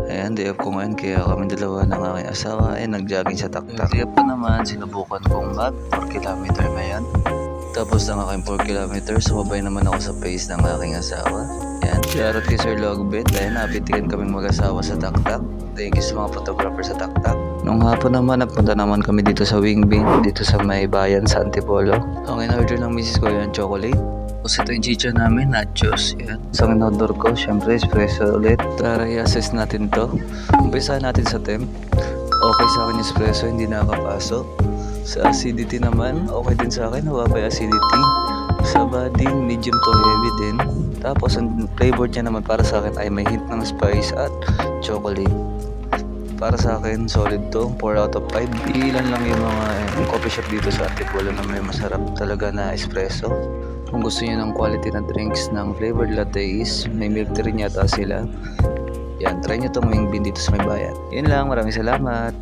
Ayan, day off ko ngayon kaya kami dalawa ng aking asawa ay nag-jogging sa taktak. Day off ko naman, sinubukan kong mag 4 kilometer ngayon. Tapos ng aking 4 kilometers, sumabay naman ako sa pace ng aking asawa. Ayan, shoutout kay Sir Logbet dahil napitikan kaming mag-asawa sa taktak. Thank you sa mga photographer sa taktak. Nung hapon naman, nagpunta naman kami dito sa Wingbin, dito sa may bayan sa Antipolo. Ang in-order ng misis ko yan, chocolate. Tapos ito yung chicha namin, nachos. Yan. Sa in-order ko, syempre espresso ulit. Tara, i-assess natin to. Umpisahan natin sa temp. Okay sa akin yung espresso, hindi nakakapasok. Sa acidity naman, okay din sa akin, mababa yung acidity. Sa body, medium to heavy din. Tapos ang flavor niya naman para sa akin ay may hint ng spice at chocolate. Para sa akin, solid to. 4 out of 5. Ilan lang yung mga coffee shop dito sa Antipolo na may masarap talaga na espresso. Kung gusto niyo ng quality na drinks ng flavored lattes, may milk tea rin yata sila. Yan, try nyo tong Wingbin dito sa may bayan. Yun lang, maraming salamat.